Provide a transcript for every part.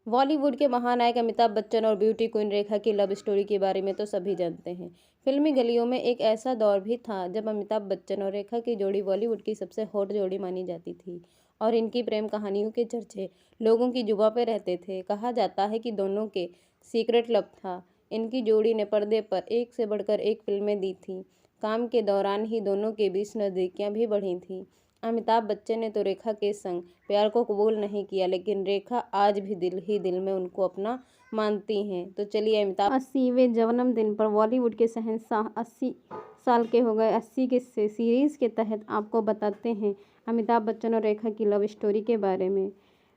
बॉलीवुड के महानायक अमिताभ बच्चन और ब्यूटी क्वीन रेखा की लव स्टोरी के बारे में तो सभी जानते हैं। फिल्मी गलियों में एक ऐसा दौर भी था जब अमिताभ बच्चन और रेखा की जोड़ी बॉलीवुड की सबसे हॉट जोड़ी मानी जाती थी और इनकी प्रेम कहानियों के चर्चे लोगों की जुबां पे रहते थे। कहा जाता है कि दोनों के सीक्रेट लव था। इनकी जोड़ी ने पर्दे पर एक से बढ़कर एक फिल्में दी थी। काम के दौरान ही दोनों के बीच नज़दीकियां भी बढ़ी थी। अमिताभ बच्चन ने तो रेखा के संग प्यार को कबूल नहीं किया, लेकिन रेखा आज भी दिल ही दिल में उनको अपना मानती हैं। तो चलिए अमिताभ 80वें जन्मदिन पर बॉलीवुड के शहंशाह 80 साल के हो गए। 80 के सीरीज के तहत आपको बताते हैं अमिताभ बच्चन और रेखा की लव स्टोरी के बारे में।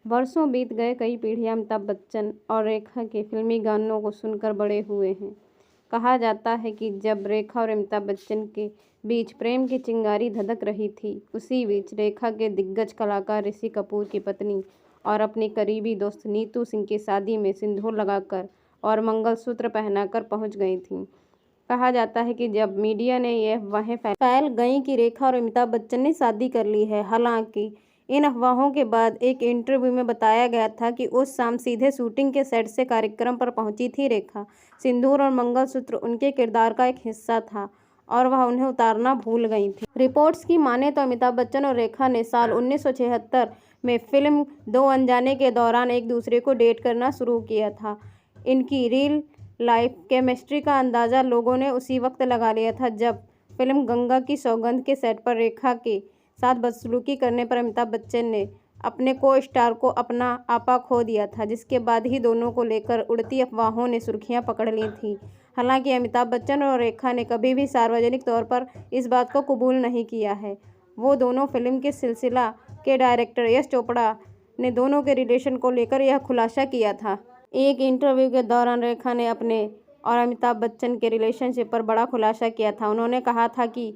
वर्षों बीत गए, कई पीढ़ियां अमिताभ बच्चन और रेखा के फिल्मी गानों को सुनकर बड़े हुए हैं। कहा जाता है कि जब रेखा और अमिताभ बच्चन के बीच प्रेम की चिंगारी धधक रही थी, उसी बीच रेखा के दिग्गज कलाकार ऋषि कपूर की पत्नी और अपनी करीबी दोस्त नीतू सिंह की शादी में सिंदूर लगाकर और मंगलसूत्र पहनाकर पहुंच गई थीं। कहा जाता है कि जब मीडिया ने यह अफवाहें फैल गईं कि रेखा और अमिताभ बच्चन ने शादी कर ली है, हालांकि इन अफवाहों के बाद एक इंटरव्यू में बताया गया था कि उस शाम सीधे शूटिंग के सेट से कार्यक्रम पर पहुंची थी रेखा। सिंदूर और मंगलसूत्र उनके किरदार का एक हिस्सा था और वह उन्हें उतारना भूल गई थी। रिपोर्ट्स की माने तो अमिताभ बच्चन और रेखा ने साल 1976 में फिल्म दो अनजाने के दौरान एक दूसरे को डेट करना शुरू किया था। इनकी रियल लाइफ केमिस्ट्री का अंदाज़ा लोगों ने उसी वक्त लगा लिया था जब फिल्म गंगा की सौगंध के सेट पर रेखा के साथ बदसलूकी करने पर अमिताभ बच्चन ने अपने को स्टार को अपना आपा खो दिया था, जिसके बाद ही दोनों को लेकर उड़ती अफवाहों ने सुर्खियां पकड़ ली थी। हालांकि अमिताभ बच्चन और रेखा ने कभी भी सार्वजनिक तौर पर इस बात को कबूल नहीं किया है। वो दोनों फिल्म के सिलसिला के डायरेक्टर यश चोपड़ा ने दोनों के रिलेशन को लेकर यह खुलासा किया था। एक इंटरव्यू के दौरान रेखा ने अपने और अमिताभ बच्चन के रिलेशनशिप पर बड़ा खुलासा किया था। उन्होंने कहा था कि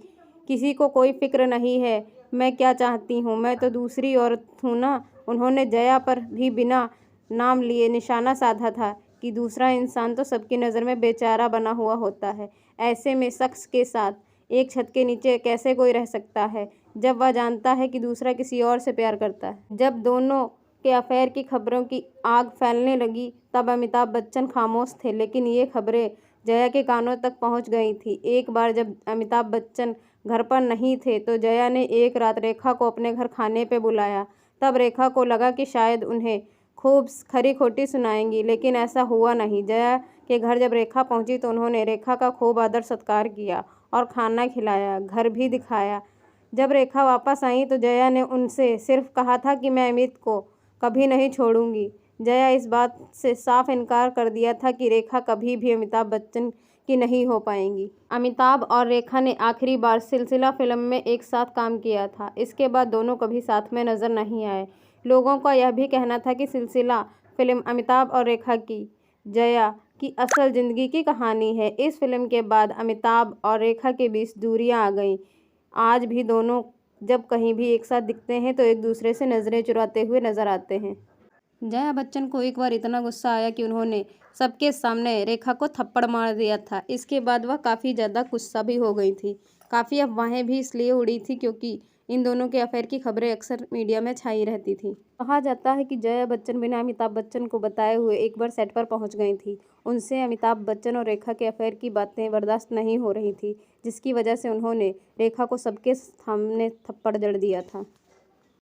किसी को कोई फिक्र नहीं है, मैं क्या चाहती हूँ, मैं तो दूसरी औरत हूँ ना। उन्होंने जया पर भी बिना नाम लिए निशाना साधा था कि दूसरा इंसान तो सबकी नज़र में बेचारा बना हुआ होता है। ऐसे में शख्स के साथ एक छत के नीचे कैसे कोई रह सकता है जब वह जानता है कि दूसरा किसी और से प्यार करता है। जब दोनों के अफेयर की खबरों की आग फैलने लगी तब अमिताभ बच्चन खामोश थे, लेकिन ये खबरें जया के कानों तक पहुंच गई थी। एक बार जब अमिताभ बच्चन घर पर नहीं थे तो जया ने एक रात रेखा को अपने घर खाने पे बुलाया। तब रेखा को लगा कि शायद उन्हें खूब खरी खोटी सुनाएंगी, लेकिन ऐसा हुआ नहीं। जया के घर जब रेखा पहुंची तो उन्होंने रेखा का खूब आदर सत्कार किया और खाना खिलाया, घर भी दिखाया। जब रेखा वापस आई तो जया ने उनसे सिर्फ कहा था कि मैं अमित को कभी नहीं छोड़ूंगी। जया इस बात से साफ इनकार कर दिया था कि रेखा कभी भी अमिताभ बच्चन की नहीं हो पाएंगी। अमिताभ और रेखा ने आखिरी बार सिलसिला फिल्म में एक साथ काम किया था। इसके बाद दोनों कभी साथ में नजर नहीं आए। लोगों का यह भी कहना था कि सिलसिला फिल्म अमिताभ और रेखा की जया की असल जिंदगी की कहानी है। इस फिल्म के बाद अमिताभ और रेखा के बीच दूरियां आ गईं। आज भी दोनों जब कहीं भी एक साथ दिखते हैं तो एक दूसरे से नजरें चुराते हुए नजर आते हैं। जया बच्चन को एक बार इतना गुस्सा आया कि उन्होंने सबके सामने रेखा को थप्पड़ मार दिया था। इसके बाद वह काफ़ी ज़्यादा गुस्सा भी हो गई थी। काफ़ी अफवाहें भी इसलिए उड़ी थी क्योंकि इन दोनों के अफेयर की खबरें अक्सर मीडिया में छाई रहती थी। कहा जाता है कि जया बच्चन बिना अमिताभ बच्चन को बताए हुए एक बार सेट पर पहुंच गई थी। उनसे अमिताभ बच्चन और रेखा के अफेयर की बातें बर्दाश्त नहीं हो रही थी, जिसकी वजह से उन्होंने रेखा को सबके सामने थप्पड़ जड़ दिया था।